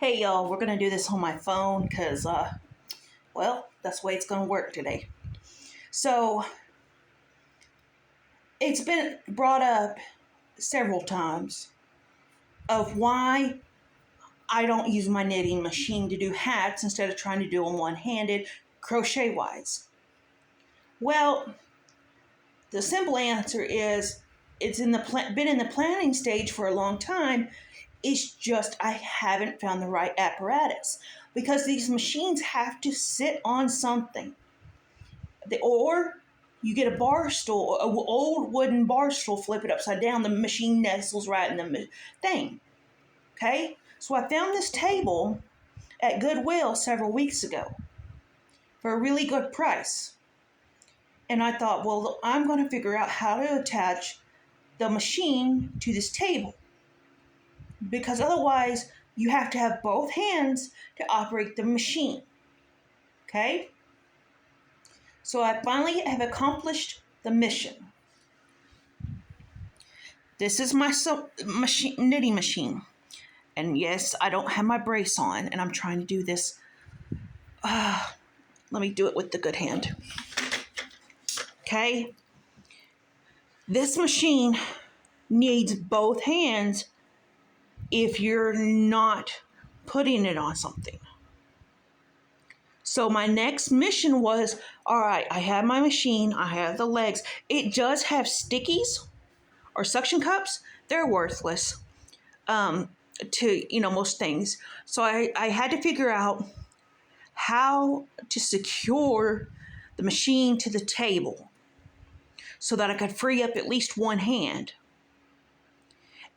Hey y'all, we're gonna do this on my phone because, well, that's the way it's gonna work today. So, it's been brought up several times of why I don't use my knitting machine to do hats instead of trying to do them one-handed, crochet-wise. Well, the simple answer is it's been in the planning stage for a long time. It's just I haven't found the right apparatus because these machines have to sit on something. Or you get a bar stool, an old wooden bar stool, flip it upside down, the machine nestles right in the thing. Okay? So I found this table at Goodwill several weeks ago for a really good price. And I thought, well, I'm going to figure out how to attach the machine to this table. Because otherwise, you have to have both hands to operate the machine. Okay? So I finally have accomplished the mission. This is my knitting machine. And yes, I don't have my brace on, and I'm trying to do this. Let me do it with the good hand. Okay? This machine needs both hands if you're not putting it on something. So my next mission was, all right, I have my machine, I have the legs. It does have stickies or suction cups. They're worthless to, most things. So I had to figure out how to secure the machine to the table so that I could free up at least one hand.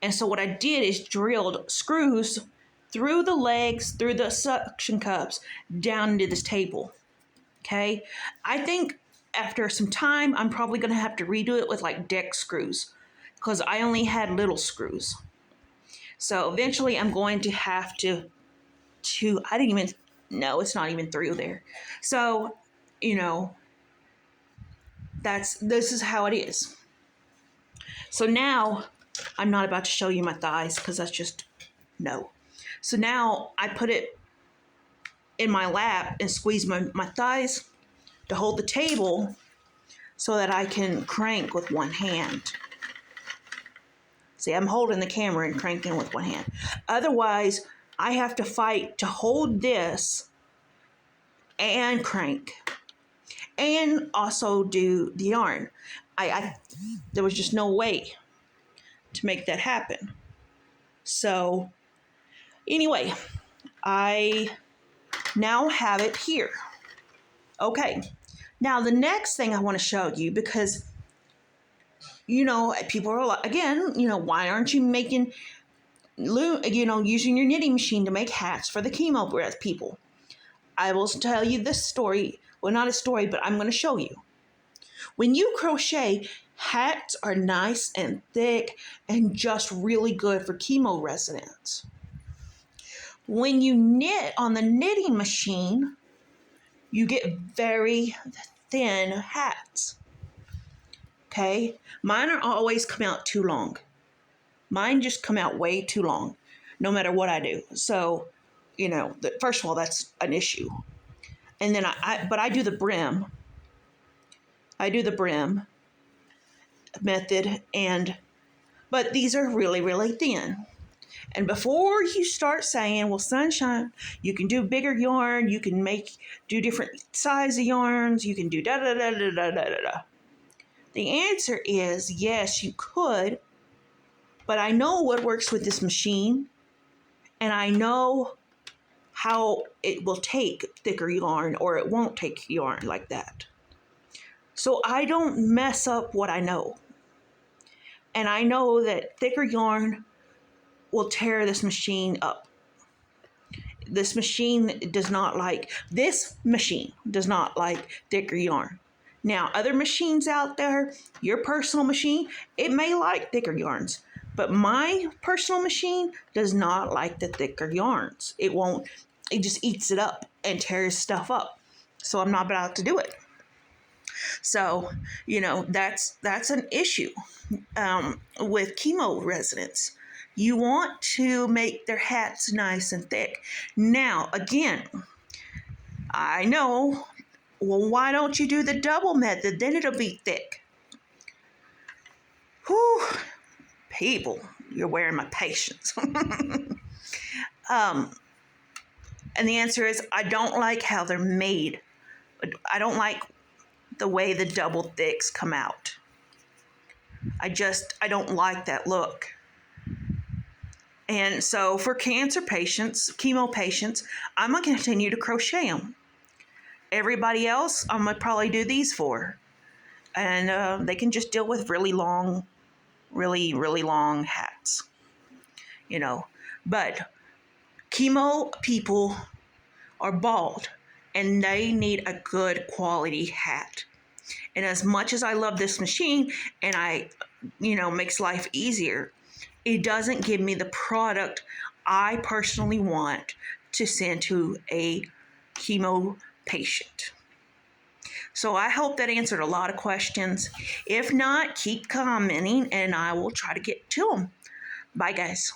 And so what I did is drilled screws through the legs, through the suction cups, down into this table. Okay? I think after some time, I'm probably going to have to redo it with like deck screws because I only had little screws. So eventually I'm going to have to I didn't even, no, it's not even through there. So, this is how it is. So now I'm not about to show you my thighs because that's just, no. So now I put it in my lap and squeeze my thighs to hold the table so that I can crank with one hand. See, I'm holding the camera and cranking with one hand. Otherwise, I have to fight to hold this and crank and also do the yarn. There was just no way to make that happen. So anyway, I now have it here. Okay. Now the next thing I want to show you, because people are like, again, why aren't you making, using your knitting machine to make hats for the chemo breath people? I will tell you this story. Well, not a story, but I'm going to show you. When you crochet, hats are nice and thick and just really good for chemo residents. When you knit on the knitting machine, you get very thin hats. Okay? Mine are always come out too long. Mine just come out way too long, no matter what I do. So, first of all, that's an issue. And then I do the brim. I do the brim method, but these are really, really thin. And before you start saying, well, sunshine, you can do bigger yarn, you can do different size of yarns, you can do da-da-da-da-da-da-da. The answer is yes, you could, but I know what works with this machine, and I know how it will take thicker yarn or it won't take yarn like that. So I don't mess up what I know. And I know that thicker yarn will tear this machine up. This machine does not like thicker yarn. Now, other machines out there, your personal machine, it may like thicker yarns. But my personal machine does not like the thicker yarns. It just eats it up and tears stuff up. So I'm not about to do it. So, that's an issue with chemo residents. You want to make their hats nice and thick. Now, again, I know, well, why don't you do the double method? Then it'll be thick. Whew, people, you're wearing my patience. um, and the answer is I don't like how they're made. I don't like the way the double thicks come out. I don't like that look. And so for cancer patients, chemo patients, I'm going to continue to crochet them. Everybody else, I'm going to probably do these for. And they can just deal with really long hats, you know. But chemo people are bald and they need a good quality hat. And as much as I love this machine and makes life easier, it doesn't give me the product I personally want to send to a chemo patient. So I hope that answered a lot of questions. If not, keep commenting and I will try to get to them. Bye, guys.